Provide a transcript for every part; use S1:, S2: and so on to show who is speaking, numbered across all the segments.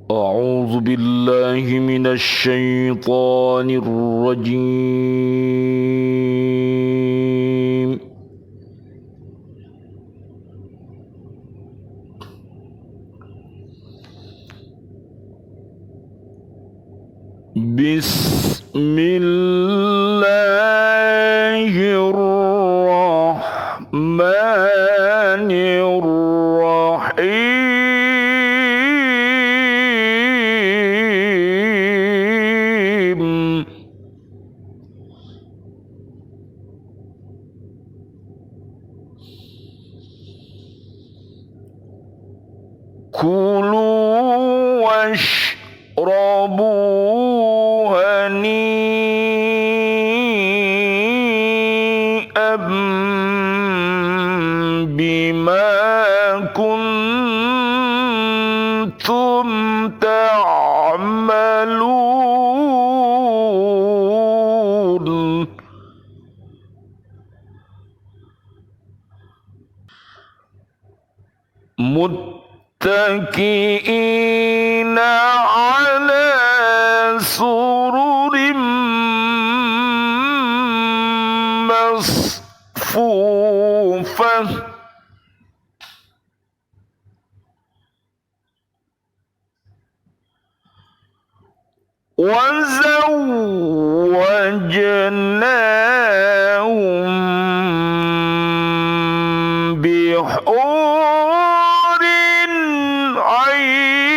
S1: أعوذ بالله من الشيطان الرجيم. بسم الله الرحمن الرحيم. كلوا واشربوا هنيئا بما كنتم تعملون. متكئين على سرر مصفوفة وزوجناهم بحور عين.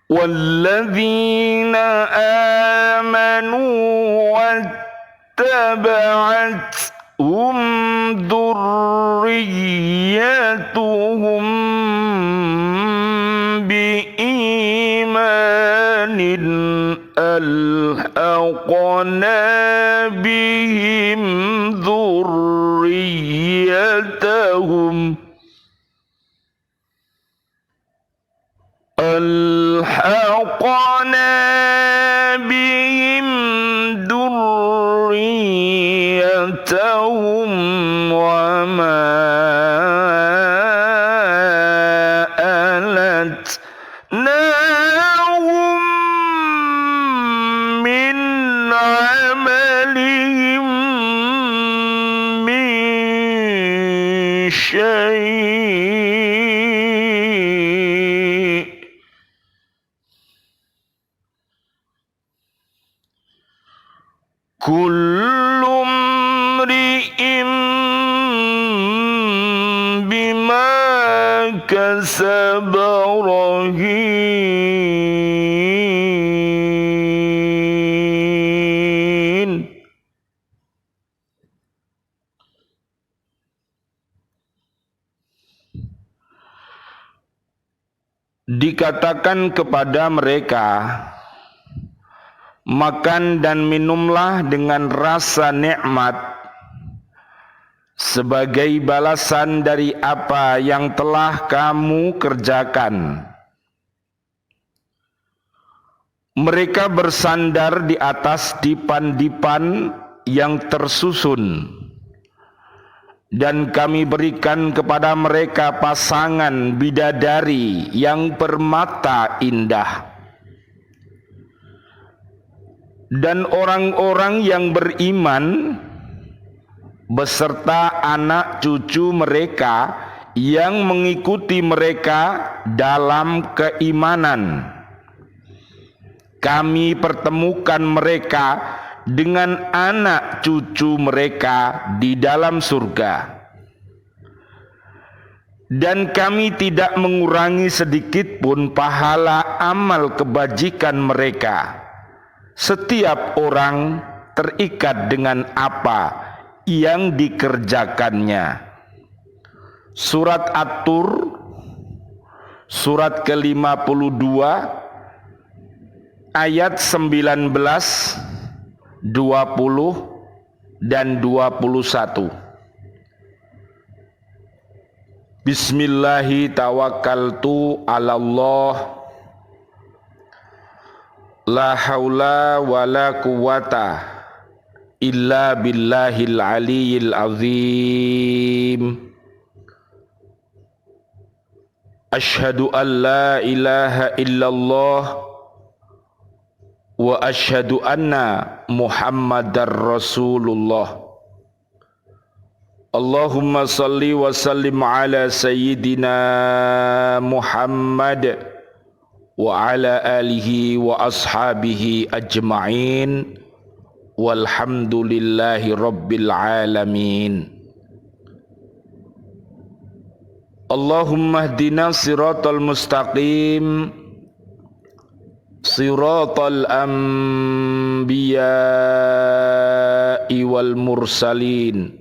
S1: والذين آمنوا واتبعتهم ذريتهم بإيمان ألحقنا بهم ذريتهم وما ألتناهم من عملهم من شيء. كل امرئ بما كسب رهين. Dikatakan kepada mereka, makan dan minumlah dengan rasa nikmat sebagai balasan dari apa yang telah kamu kerjakan. Mereka bersandar di atas dipan-dipan yang tersusun, dan kami berikan kepada mereka pasangan bidadari yang bermata indah. Dan orang-orang yang beriman beserta anak cucu mereka yang mengikuti mereka dalam keimanan, kami pertemukan mereka dengan anak cucu mereka di dalam surga, dan kami tidak mengurangi sedikit pun pahala amal kebajikan mereka. Setiap orang terikat dengan apa yang dikerjakannya. Surat At-Tur, surat ke-52, ayat 19, 20, dan 21. Bismillahi tawakkaltu 'alallah la haula wala quwata illa billahil aliyyil azim. Asyhadu an la ilaha illallah wa asyhadu anna Muhammadar Rasulullah. Allahumma salli wa sallim ala sayyidina Muhammad wa ala alihi wa ashabihi ajma'in walhamdulillahi rabbil alamin. Allahumma hdina siratal mustaqim siratal anbiya'i wal mursalin.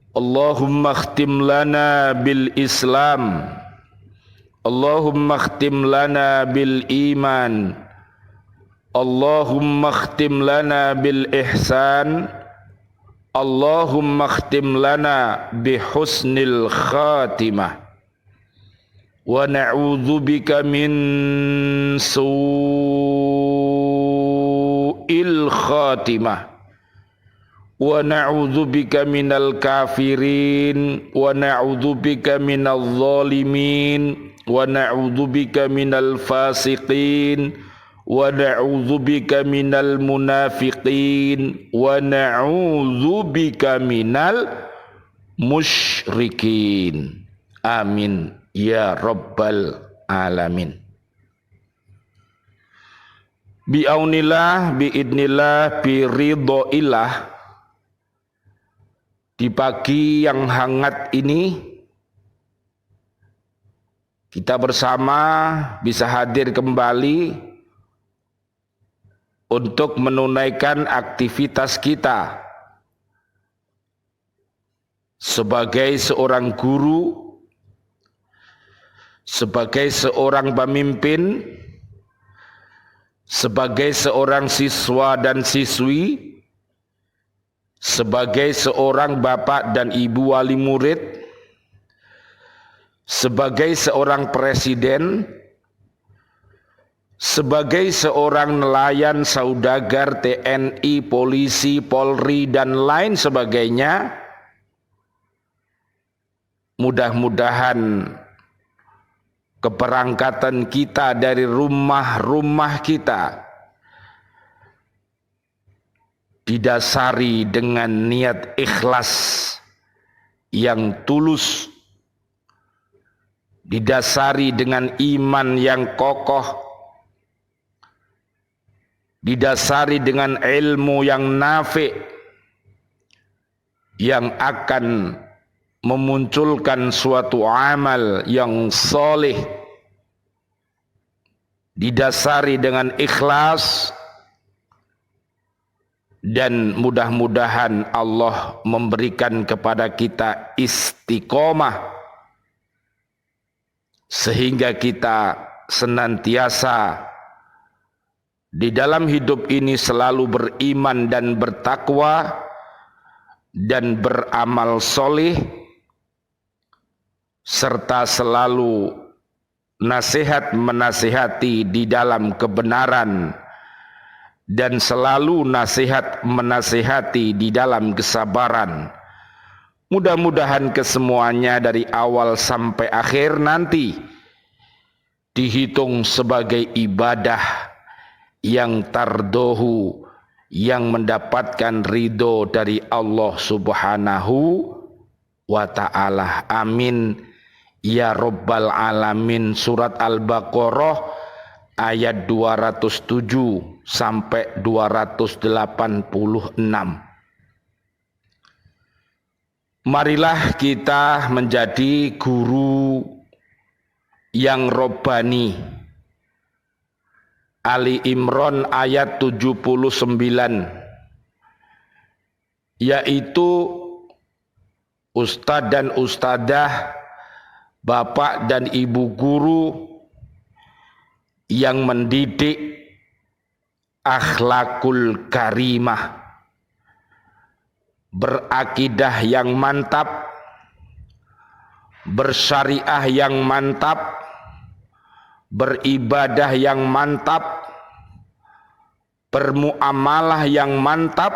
S1: Allahumma khtim lana bil Islam, Allahumma khtim lana bil iman, Allahumma khtim lana bil ihsan, Allahumma khtim lana bi husnil khatimah. Wa na'udzubika min su'il khatimah. Wa na'udzubika minal kafirin, wa na'udzubika minal zalimin, wa na'udzubika minal fasiqin, wa na'udzubika minal munafiqin, wa na'udzubika minal musyrikin. Amin ya rabbal alamin. Bi'aunillah, bi'idnillah, biridhoillah. Di pagi yang hangat ini kita bersama bisa hadir kembali untuk menunaikan aktivitas kita sebagai seorang guru, sebagai seorang pemimpin, sebagai seorang siswa dan siswi, sebagai seorang bapak dan ibu wali murid, sebagai seorang presiden, sebagai seorang nelayan, saudagar, TNI, polisi, Polri, dan lain sebagainya. Mudah-mudahan keberangkatan kita dari rumah-rumah kita didasari dengan niat ikhlas yang tulus, didasari dengan iman yang kokoh, didasari dengan ilmu yang nafi' yang akan memunculkan suatu amal yang soleh, didasari dengan ikhlas. Dan mudah-mudahan Allah memberikan kepada kita istiqomah sehingga kita senantiasa di dalam hidup ini selalu beriman dan bertakwa dan beramal soleh, serta selalu nasihat menasihati di dalam kebenaran dan selalu nasihat menasihati di dalam kesabaran. Mudah-mudahan kesemuanya dari awal sampai akhir nanti dihitung sebagai ibadah yang tardohu, yang mendapatkan ridho dari Allah Subhanahu wa ta'ala. Amin ya rabbal alamin. Surat Al-Baqarah ayat 207 sampai 286. Marilah kita menjadi guru yang robbani. Ali Imran ayat 79, yaitu ustadz dan ustadzah, bapak dan ibu guru yang mendidik akhlakul karimah, berakidah yang mantap, bersyariah yang mantap, beribadah yang mantap, bermuamalah yang mantap,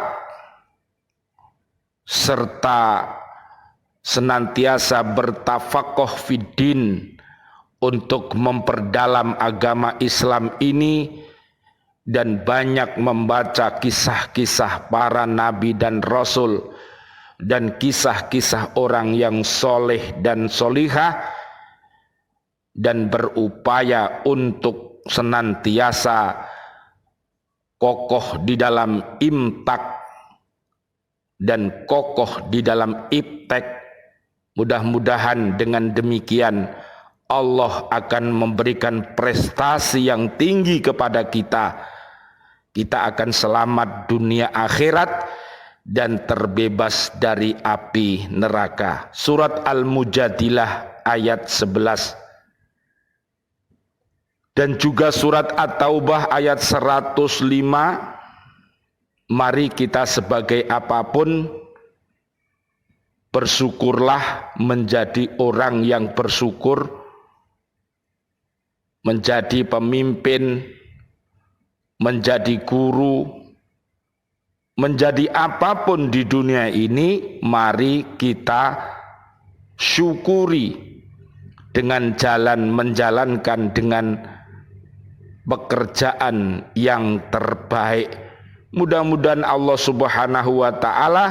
S1: serta senantiasa bertafakoh fiddin untuk memperdalam agama Islam ini, dan banyak membaca kisah-kisah para nabi dan rasul dan kisah-kisah orang yang soleh dan solihah, dan berupaya untuk senantiasa kokoh di dalam imtak dan kokoh di dalam iptek. Mudah-mudahan dengan demikian Allah akan memberikan prestasi yang tinggi kepada kita. Kita akan selamat dunia akhirat dan terbebas dari api neraka. Surat Al-Mujadilah ayat 11. Dan juga surat At-Taubah ayat 105. Mari kita sebagai apapun bersyukurlah, menjadi orang yang bersyukur, menjadi pemimpin, menjadi guru, menjadi apapun di dunia ini. Mari kita syukuri dengan jalan menjalankan dengan pekerjaan yang terbaik. Mudah-mudahan Allah Subhanahu wa ta'ala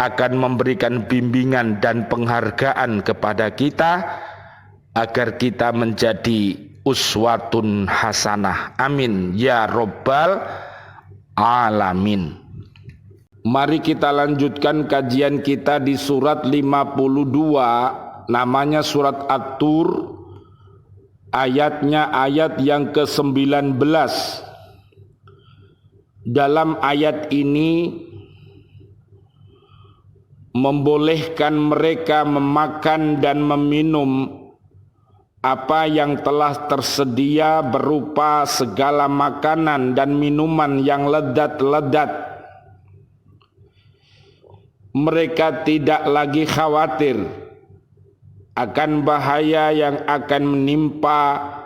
S1: akan memberikan bimbingan dan penghargaan kepada kita agar kita menjadi uswatun hasanah. Amin ya rabbal alamin. Mari kita lanjutkan kajian kita di surat 52, namanya surat At-Tur, ayatnya ayat yang ke-19. Dalam ayat ini membolehkan mereka memakan dan meminum apa yang telah tersedia berupa segala makanan dan minuman yang ledat-ledat. Mereka tidak lagi khawatir akan bahaya yang akan menimpa,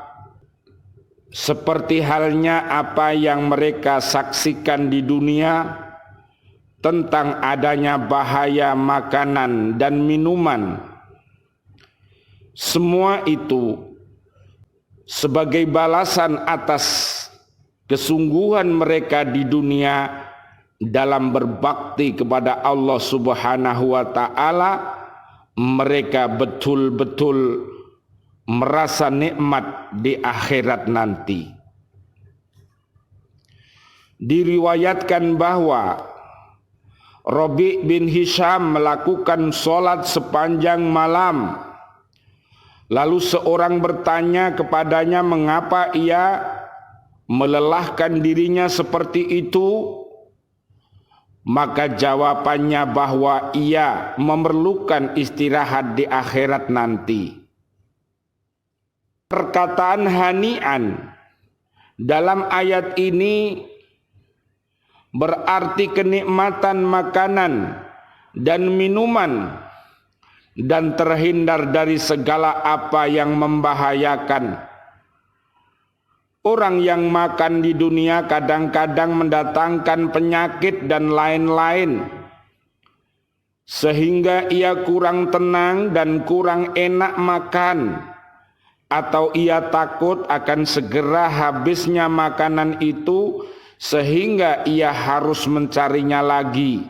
S1: seperti halnya apa yang mereka saksikan di dunia tentang adanya bahaya makanan dan minuman. Semua itu sebagai balasan atas kesungguhan mereka di dunia dalam berbakti kepada Allah Subhanahu wa ta'ala. Mereka betul-betul merasa nikmat di akhirat nanti. Diriwayatkan bahwa Rabi' bin Hisham melakukan sholat sepanjang malam. Lalu seorang bertanya kepadanya mengapa ia melelahkan dirinya seperti itu. Maka jawabannya bahwa ia memerlukan istirahat di akhirat nanti. Perkataan hani'an dalam ayat ini berarti kenikmatan makanan dan minuman dan terhindar dari segala apa yang membahayakan. Orang yang makan di dunia kadang-kadang mendatangkan penyakit dan lain-lain, sehingga ia kurang tenang dan kurang enak makan, atau ia takut akan segera habisnya makanan itu sehingga ia harus mencarinya lagi,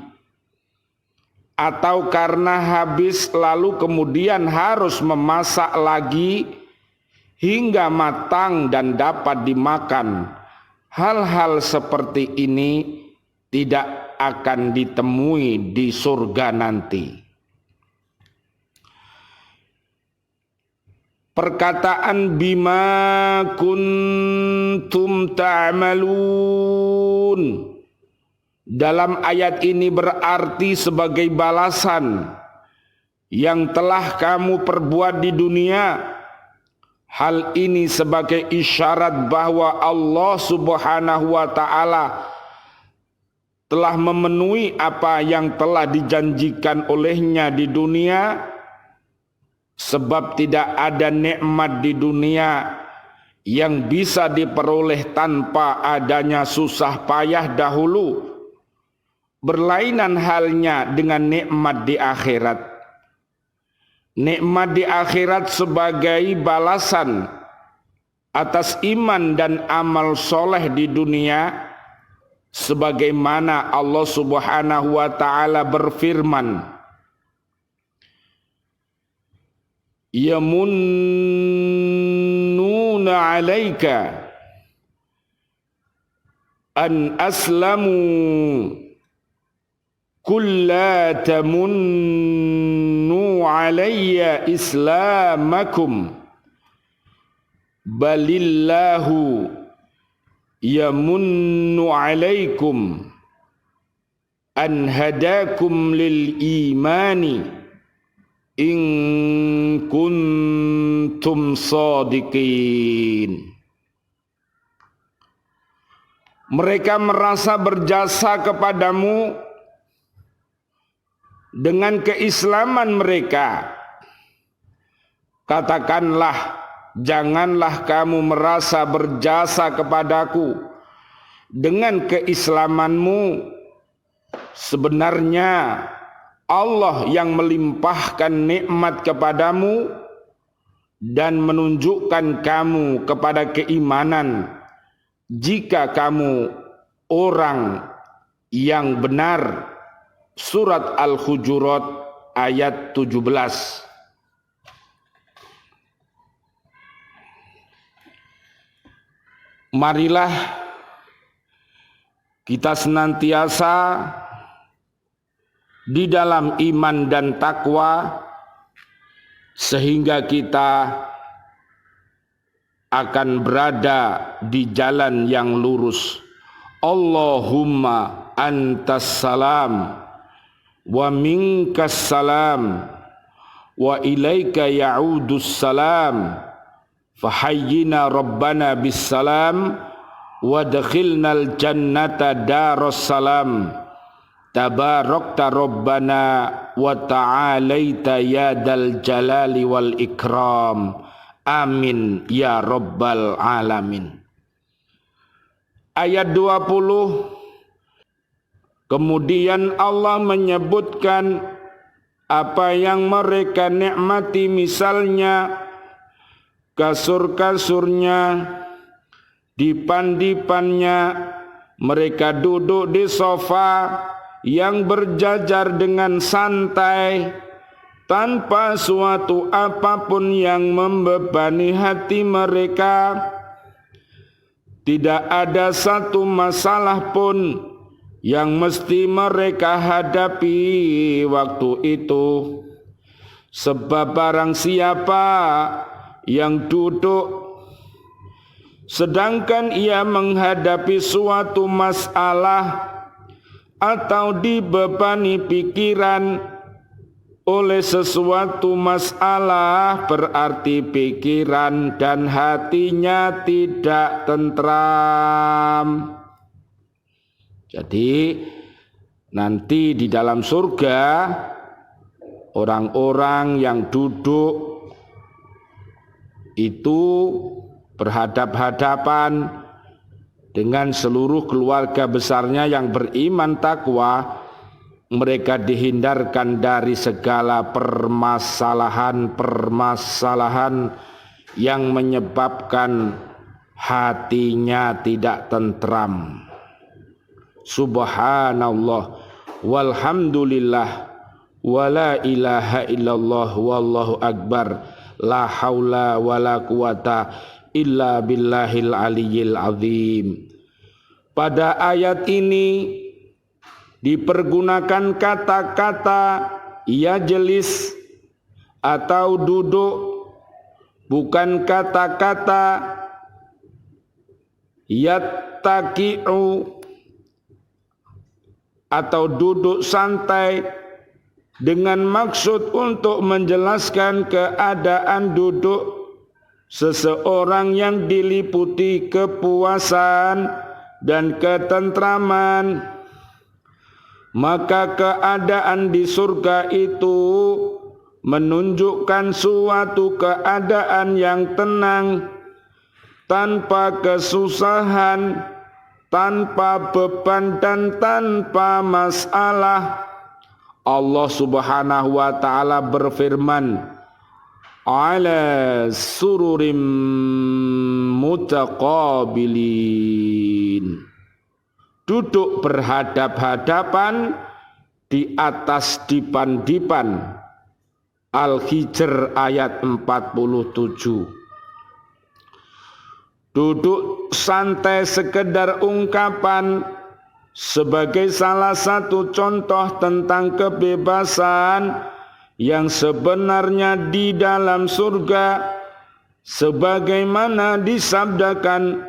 S1: atau karena habis lalu kemudian harus memasak lagi hingga matang dan dapat dimakan. Hal-hal seperti ini tidak akan ditemui di surga nanti. Perkataan bima kuntum ta'malun dalam ayat ini berarti sebagai balasan yang telah kamu perbuat di dunia. Hal ini sebagai isyarat bahwa Allah Subhanahu wa ta'ala telah memenuhi apa yang telah dijanjikan olehnya di dunia. Sebab tidak ada nikmat di dunia yang bisa diperoleh tanpa adanya susah payah dahulu, berlainan halnya dengan nikmat di akhirat. Nikmat di akhirat sebagai balasan atas iman dan amal soleh di dunia, sebagaimana Allah Subhanahu wa ta'ala berfirman, yamunnuna 'alaika an aslamu qul la tamunnu 'alayya islamakum balillahu yamunnu 'alaikum an hadakum lil imani in kuntum shadiqin. Mereka merasa berjasa kepadamu dengan keislaman mereka. Katakanlah, janganlah kamu merasa berjasa kepadaku dengan keislamanmu. Sebenarnya Allah yang melimpahkan nikmat kepadamu dan menunjukkan kamu kepada keimanan jika kamu orang yang benar. Surat Al-Hujurat ayat 17. Marilah kita senantiasa di dalam iman dan takwa, sehingga kita akan berada di jalan yang lurus. Allahumma antas salam wa minkas salam wa ilaika ya'udus salam fahayyina rabbana bis salam wa dakhilnal jannata daros salam tabarakta rabbana wa ta'alaita ya dal jalali wal ikram amin ya rabbal alamin. Ayat 20, kemudian Allah menyebutkan apa yang mereka nikmati, misalnya kasur-kasurnya, dipan-dipannya, mereka duduk di sofa yang berjajar dengan santai tanpa suatu apapun yang membebani hati mereka. Tidak ada satu masalah pun yang mesti mereka hadapi waktu itu. Sebab barang siapa yang duduk sedangkan ia menghadapi suatu masalah atau dibebani pikiran oleh sesuatu masalah, berarti pikiran dan hatinya tidak tentram. Jadi nanti di dalam surga orang-orang yang duduk itu berhadap-hadapan dengan seluruh keluarga besarnya yang beriman takwa. Mereka dihindarkan dari segala permasalahan-permasalahan yang menyebabkan hatinya tidak tentram. Subhanallah walhamdulillah wala ilaha illallah wallahu akbar la haula wala quwata illa billahil aliyyil azim. Pada ayat ini dipergunakan kata-kata yajlis atau duduk, bukan kata-kata yattaki'u atau duduk santai, dengan maksud untuk menjelaskan keadaan duduk seseorang yang diliputi kepuasan dan ketentraman. Maka keadaan di surga itu menunjukkan suatu keadaan yang tenang, tanpa kesusahan, tanpa beban dan tanpa masalah. Allah Subhanahu wa taala berfirman, ala sururim mutaqabilin, duduk berhadap-hadapan di atas dipan-dipan. Al-Hijr ayat 47. Duduk santai sekedar ungkapan sebagai salah satu contoh tentang kebebasan yang sebenarnya di dalam surga, sebagaimana disabdakan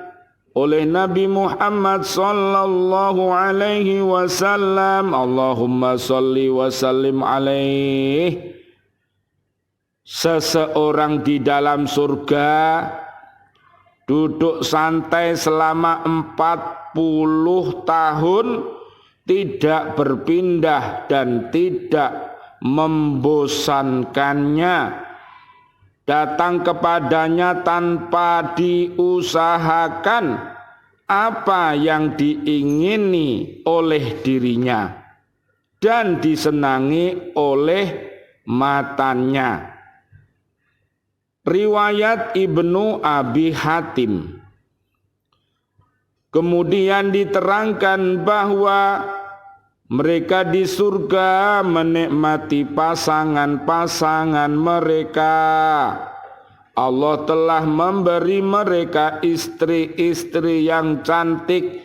S1: oleh Nabi Muhammad sallallahu alaihi wasallam, Allahumma shalli wa sallim alaihi. Seseorang di dalam surga duduk santai selama 40 tahun, tidak berpindah dan tidak membosankannya, datang kepadanya tanpa diusahakan apa yang diingini oleh dirinya dan disenangi oleh matanya. Riwayat Ibnu Abi Hatim. Kemudian diterangkan bahwa mereka di surga menikmati pasangan-pasangan mereka. Allah telah memberi mereka istri-istri yang cantik,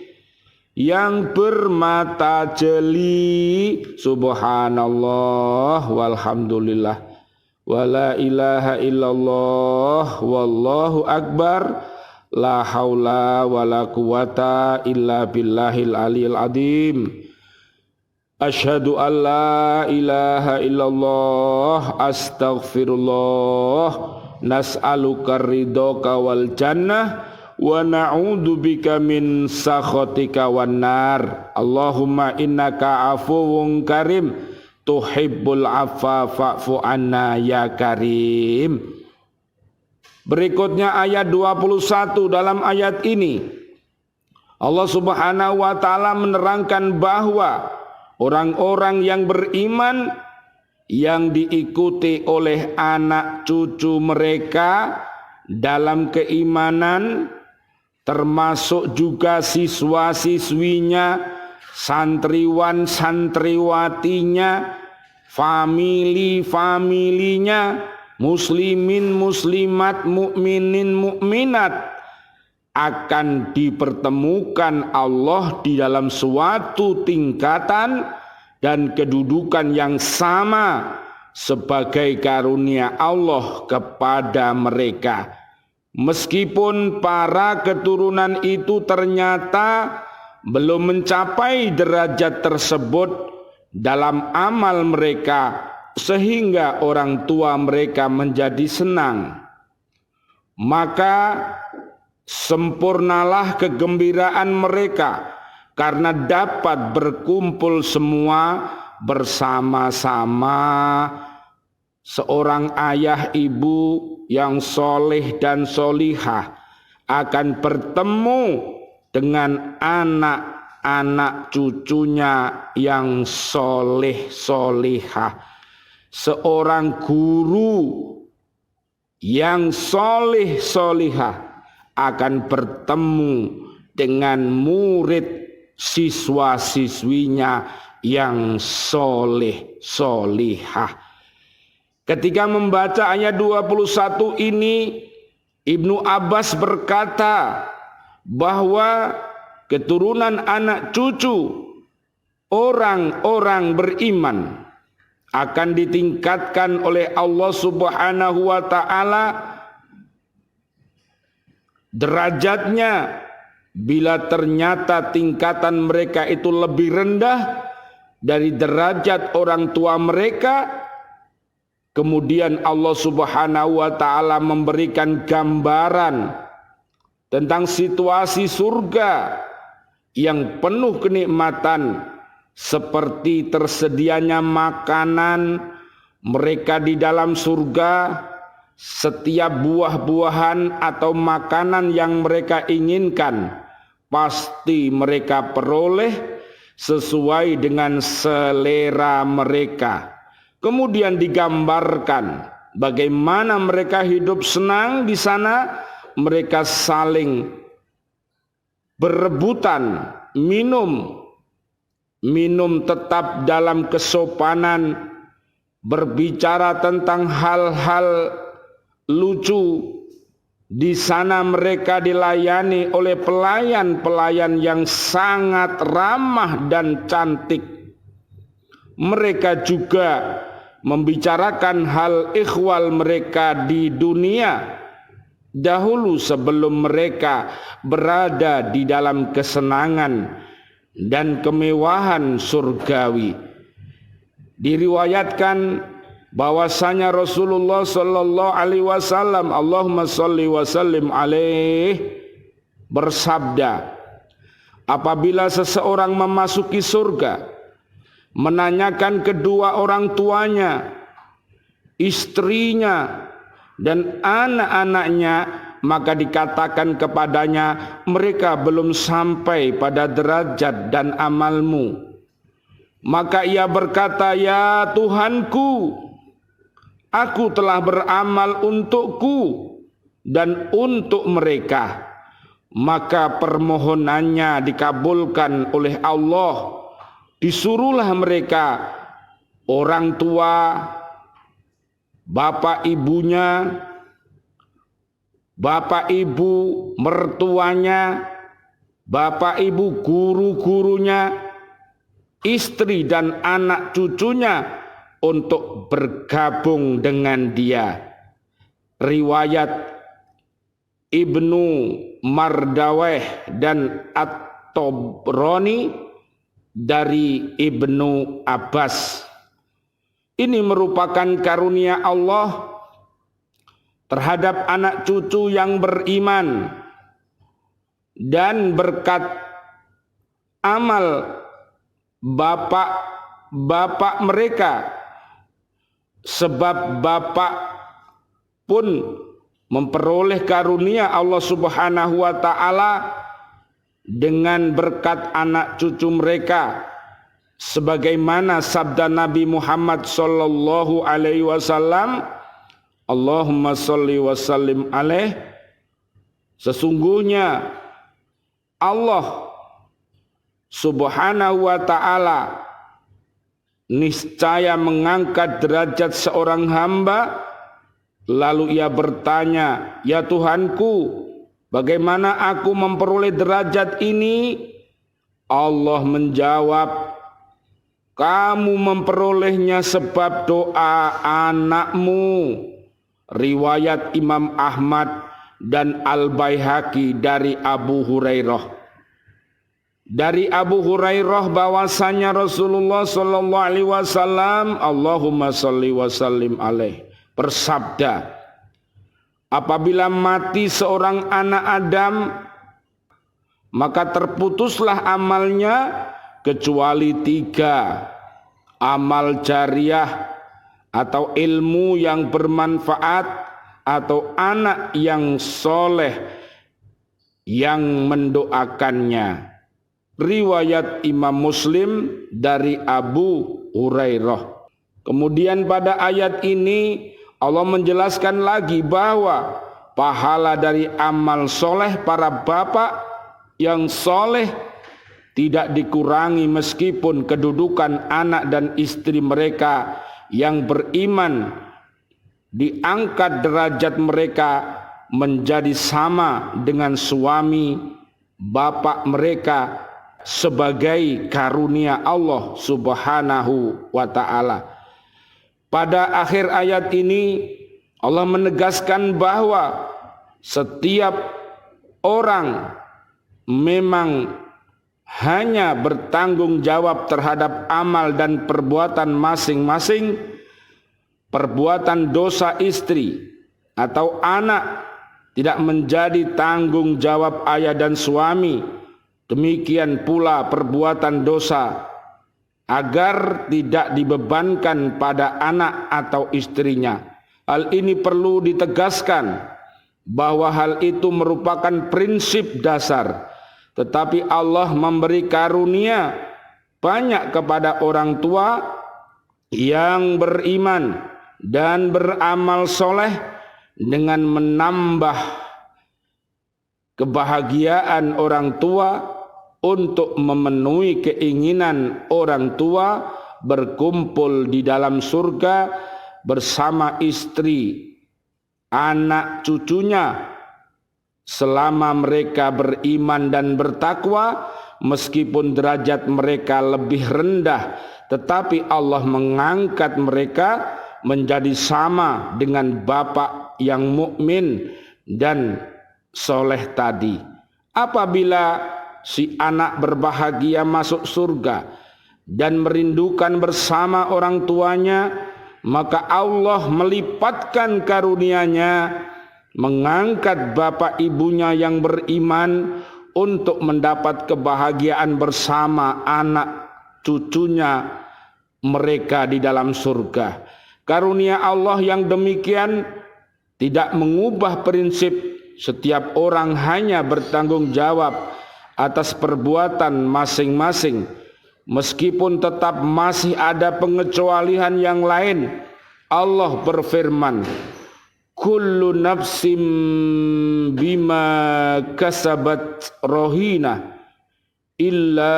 S1: yang bermata jeli. Subhanallah walhamdulillah wala ilaha illallah wallahu akbar, la haula wala quwata illa billahil aliyil azim. Asyhadu an la ilaha illallah, astaghfirullah, nas'aluka ridhoka wal jannah wa na'udzu bika min sakhatika wan nar. Allahumma innaka afuwun karim tuhibbul afwa fa'fu anna ya karim. Berikutnya ayat 21. Dalam ayat ini Allah Subhanahu wa taala menerangkan bahwa orang-orang yang beriman yang diikuti oleh anak cucu mereka dalam keimanan, termasuk juga siswa-siswinya, santriwan-santriwatinya, famili-familinya, muslimin muslimat, mukminin mukminat, akan dipertemukan Allah di dalam suatu tingkatan dan kedudukan yang sama sebagai karunia Allah kepada mereka. Meskipun para keturunan itu ternyata belum mencapai derajat tersebut dalam amal mereka, sehingga orang tua mereka menjadi senang, maka sempurnalah kegembiraan mereka karena dapat berkumpul semua bersama-sama. Seorang ayah ibu yang soleh dan solihah akan bertemu dengan anak-anak cucunya yang soleh solihah. Seorang guru yang soleh solihah akan bertemu dengan murid siswa-siswinya yang soleh solihah. Ketika membaca ayat 21 ini, Ibnu Abbas berkata bahwa keturunan anak cucu orang-orang beriman akan ditingkatkan oleh Allah Subhanahu wa taala derajatnya bila ternyata tingkatan mereka itu lebih rendah dari derajat orang tua mereka. Kemudian Allah Subhanahu wa taala memberikan gambaran tentang situasi surga yang penuh kenikmatan, seperti tersedianya makanan mereka di dalam surga setiap buah-buahan atau makanan yang mereka inginkan pasti mereka peroleh sesuai dengan selera mereka. Kemudian digambarkan bagaimana mereka hidup senang di sana. Mereka saling berebutan minum tetap dalam kesopanan, berbicara tentang hal-hal lucu. Di sana mereka dilayani oleh pelayan-pelayan yang sangat ramah dan cantik. Mereka juga membicarakan hal ikhwal mereka di dunia dahulu sebelum mereka berada di dalam kesenangan dan kemewahan surgawi. Diriwayatkan bahwasanya Rasulullah sallallahu alaihi wasallam, Allahumma shalli wa sallim alaih, bersabda, apabila seseorang memasuki surga menanyakan kedua orang tuanya, istrinya dan anak-anaknya, maka dikatakan kepadanya, mereka belum sampai pada derajat dan amalmu. Maka ia berkata, ya Tuhanku, aku telah beramal untukku dan untuk mereka. Maka permohonannya dikabulkan oleh Allah. Disuruhlah mereka, orang tua, bapak ibunya, bapak ibu mertuanya, bapak ibu guru-gurunya, istri dan anak cucunya untuk bergabung dengan dia. Riwayat Ibnu Mardaweh dan At-Tabrani dari Ibnu Abbas. Ini merupakan karunia Allah terhadap anak cucu yang beriman dan berkat amal bapak mereka, sebab bapak pun memperoleh karunia Allah Subhanahu wa taala dengan berkat anak cucu mereka, sebagaimana sabda Nabi Muhammad sallallahu alaihi wasallam, Allahumma shalli wa sallim alaih, sesungguhnya Allah Subhanahu wa ta'ala niscaya mengangkat derajat seorang hamba. Lalu ia bertanya, ya Tuhanku, bagaimana aku memperoleh derajat ini? Allah menjawab, kamu memperolehnya sebab doa anakmu. Riwayat Imam Ahmad dan Al-Baihaqi dari Abu Hurairah. Dari Abu Hurairah bahwasanya Rasulullah sallallahu alaihi wasallam, Allahumma shalli wa sallim alaih, bersabda, apabila mati seorang anak Adam, maka terputuslah amalnya kecuali 3, amal jariah atau ilmu yang bermanfaat, atau anak yang soleh yang mendoakannya. Riwayat Imam Muslim dari Abu Hurairah. Kemudian pada ayat ini Allah menjelaskan lagi bahwa pahala dari amal soleh para bapak yang soleh tidak dikurangi meskipun kedudukan anak dan istri mereka yang beriman diangkat derajat mereka menjadi sama dengan suami bapak mereka sebagai karunia Allah Subhanahu wa ta'ala. Pada akhir ayat ini Allah menegaskan bahwa setiap orang memang hanya bertanggung jawab terhadap amal dan perbuatan masing-masing. Perbuatan dosa istri atau anak tidak menjadi tanggung jawab ayah dan suami. Demikian pula perbuatan dosa agar tidak dibebankan pada anak atau istrinya. Hal ini perlu ditegaskan bahwa hal itu merupakan prinsip dasar, tetapi Allah memberi karunia banyak kepada orang tua yang beriman dan beramal soleh dengan menambah kebahagiaan orang tua untuk memenuhi keinginan orang tua berkumpul di dalam surga bersama istri, anak cucunya selama mereka beriman dan bertakwa. Meskipun derajat mereka lebih rendah, tetapi Allah mengangkat mereka menjadi sama dengan bapak yang mukmin dan soleh tadi. Apabila si anak berbahagia masuk surga dan merindukan bersama orang tuanya, maka Allah melipatkan karunia-Nya, mengangkat bapak ibunya yang beriman untuk mendapat kebahagiaan bersama anak cucunya mereka di dalam surga. Karunia Allah yang demikian tidak mengubah prinsip setiap orang hanya bertanggung jawab atas perbuatan masing-masing, meskipun tetap masih ada pengecualian yang lain. Allah berfirman, kullu nafsim bima kasabat rohina illa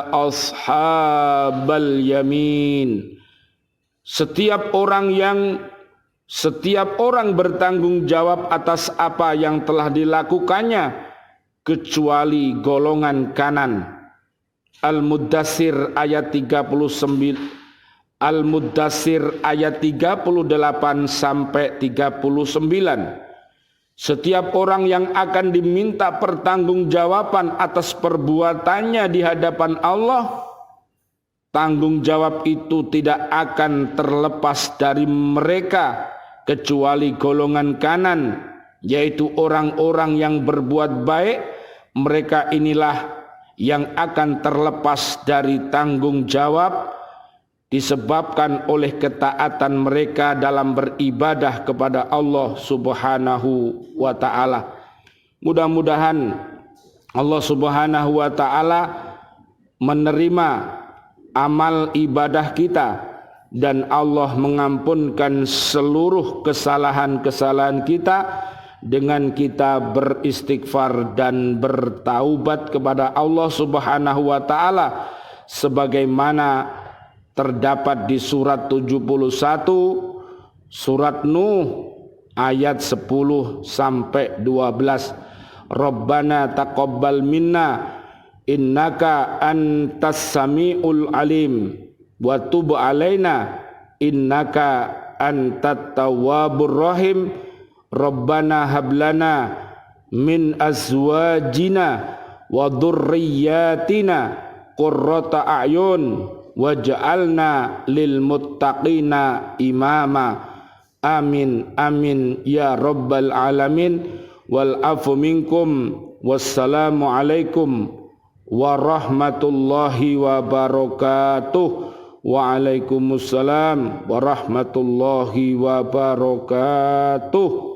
S1: ashabal yamin. Setiap orang bertanggung jawab atas apa yang telah dilakukannya kecuali golongan kanan. Al-Muddatsir ayat 39, Al-Muddatsir ayat 38 sampai 39. Setiap orang yang akan diminta pertanggungjawaban atas perbuatannya di hadapan Allah, tanggung jawab itu tidak akan terlepas dari mereka kecuali golongan kanan, yaitu orang-orang yang berbuat baik. Mereka inilah yang akan terlepas dari tanggung jawab disebabkan oleh ketaatan mereka dalam beribadah kepada Allah Subhanahu wa ta'ala. Mudah-mudahan Allah Subhanahu wa ta'ala menerima amal ibadah kita dan Allah mengampunkan seluruh kesalahan-kesalahan kita dengan kita beristighfar dan bertaubat kepada Allah Subhanahu wa ta'ala sebagaimana terdapat di surat 71 surat Nuh ayat 10 sampai 12. Rabbana taqabbal minna innaka antas samiul alim wa tub alaina innaka antat tawwabur rahim. Rabbana hablana min azwajina wa dhurriyyatina qurrata a'yun waj'alna lil muttaqina imama. Amin amin ya rabbal alamin. Wal afu minkum. Wassalamu alaikum warahmatullahi wabarakatuh. Waalaikumsalam warahmatullahi wabarakatuh.